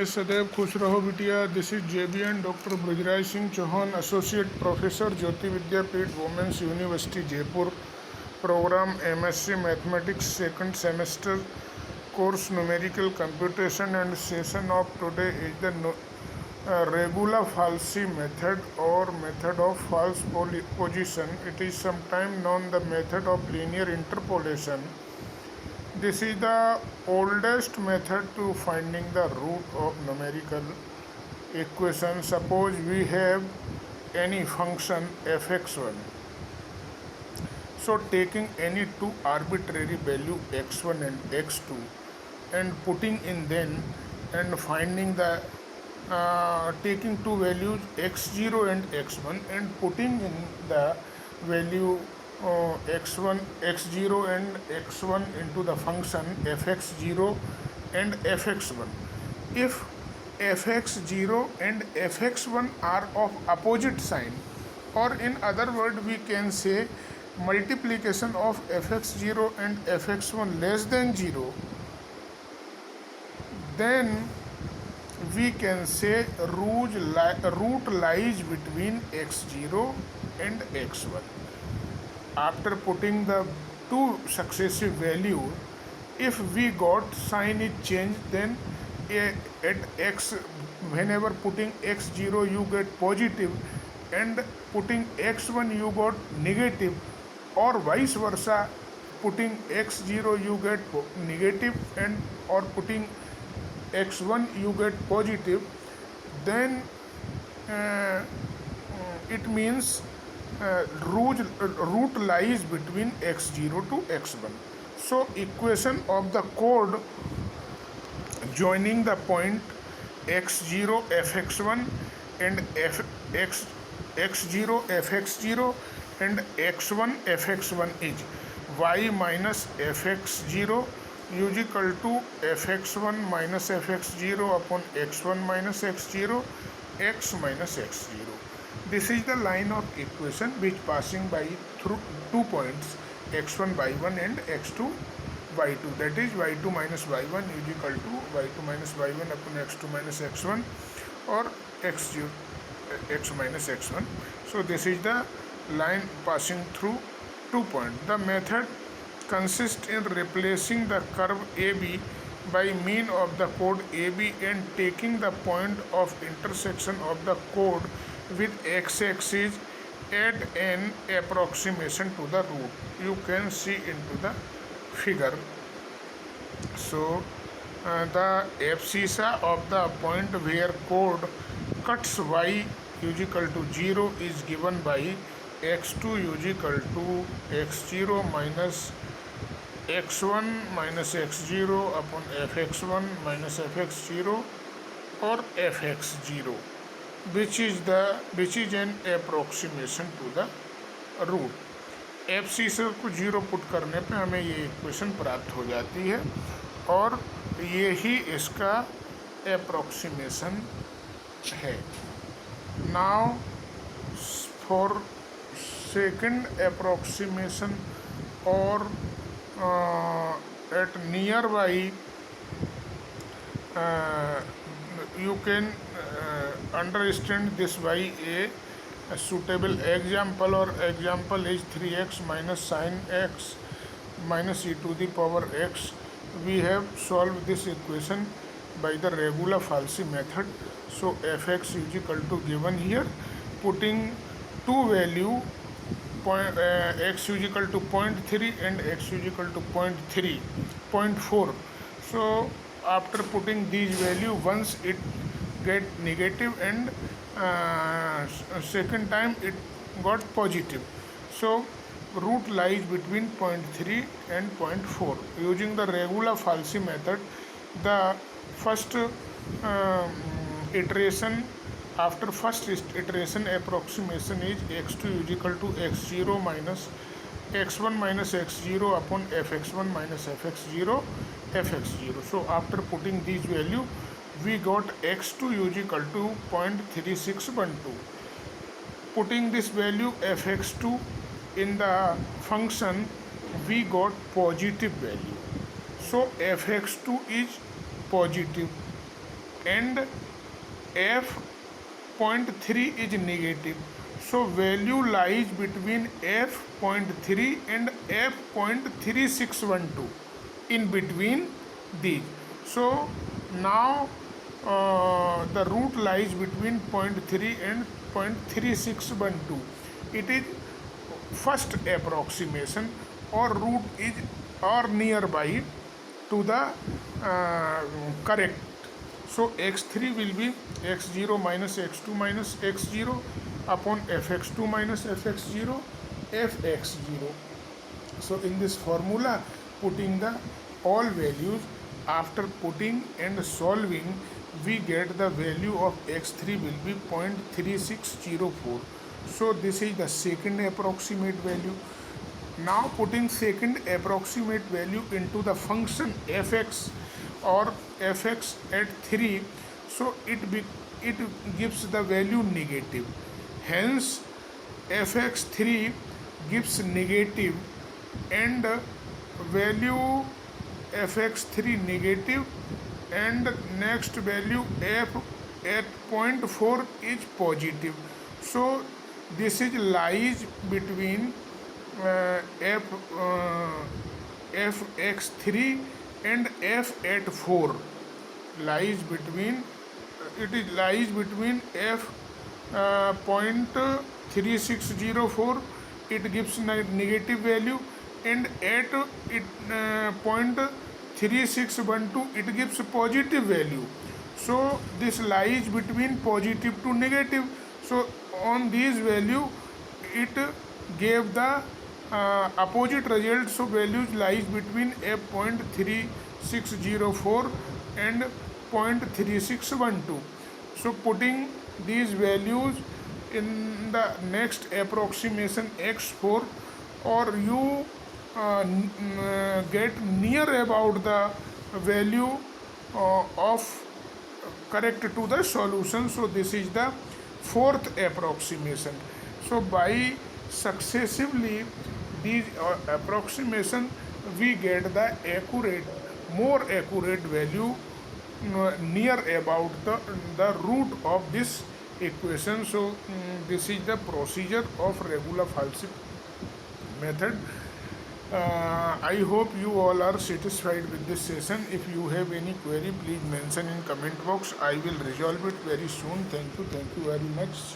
सदैव खुश रहो बिटिया। This is JBN doctor Brajraj Singh Chauhan, associate professor, Jyoti Vidyapeeth women's university Jaipur. Programme MSc mathematics, second semester, course numerical computation, and session of today is the regular falsi method or method of false position. It is sometimes known the method of linear interpolation. This is the oldest method to finding the root of numerical equation. Suppose we have any function fx1. So taking any two arbitrary value x1 and x2 and putting in them and finding the taking two values x0 and x1 and putting in the value x1 x0 and x1 into the function fx0 and fx1. If fx0 and fx1 are of opposite sign, or in other word we can say multiplication of fx0 and fx1 less than 0, then we can say root lies between x0 and x1. After putting the two successive values, if we got sign is changed, then at x, whenever putting x0 you get positive and putting x1 you got negative, or vice versa, putting x0 you get negative and or putting x1 you get positive, then it means root lies between x0 to x1. So equation of the chord joining the point x0 fx1 and x0 fx0 and x1 fx1 is y minus fx0 is equal to fx1 minus fx0 upon x1 minus x0, x minus x0. This is the line of equation which passing by through 2 points x1 y1 and x2 y2, that is y2 minus y1 is equal to y2 minus y1 upon x2 minus x1 or x0 x minus x1. So this is the line passing through 2 points. The method consists in replacing the curve AB by mean of the chord AB and taking the point of intersection of the chord with x-axis at an approximation to the root. You can see into the figure. So the abscissa of the point where chord cuts y is equal to 0 is given by x2 is equal to x0 minus x1 minus x0 upon fx1 minus fx0 or fx0, which is an approximation to the root. Abscissa को 0 put करने पे हमें ये equation प्राप्त हो जाती है और ये ही इसका एप्रोक्सीमेशन है. नाउ फॉर सेकंड एप्रोक्सीमेशन और at nearby you can understand this by a suitable example, or example is 3x minus sin x minus e to the power x. We have solved this equation by the regular falsi method. So fx is equal to given here, putting two value x is equal to 0.3 and x is equal to 0.4. So after putting these value, once it get negative and second time it got positive, so root lies between 0.3 and 0.4. Using the regular falsi method, the first iteration, after first iteration approximation is x2 is equal to x0 minus x1 minus x0 upon fx1 minus fx0 fx0. So after putting these value, we got x2 is equal to 0.3612. Putting this value fx2 in the function, we got positive value. So fx2 is positive and f.3 is negative. So value lies between f.3 and f.3612, in between these. So now the root lies between point 0.3 and 0.3612. It is first approximation, or root is or nearby to the correct. So x3 will be x0 minus x2 minus x0 upon fx2 minus fx0 fx0. So in this formula, putting the all values, after putting and solving, we get the value of x3 will be 0.3604. So this is the second approximate value. Now putting second approximate value into the function fx or fx at 3, so it gives the value negative. Hence fx3 gives negative, and value fx3 negative, and next value f at 0.4 is positive. So this is lies between fx3 and f at 4, lies between lies between f 0.3604, it gives negative value, and at it 0.3612 it gives positive value. So this lies between positive to negative. So on these value it gave the opposite result. So values lies between f.3604 and 0.3612. So putting these values in the next approximation x4, or you get near about the value of correct to the solution. So this is the fourth approximation. So by successively these approximation, we get the accurate, more accurate value near about the root of this equation. So this is the procedure of regular Falsy method. I hope you all are satisfied with this session. If you have any query, please mention in comment box. I will resolve it very soon. Thank you very much.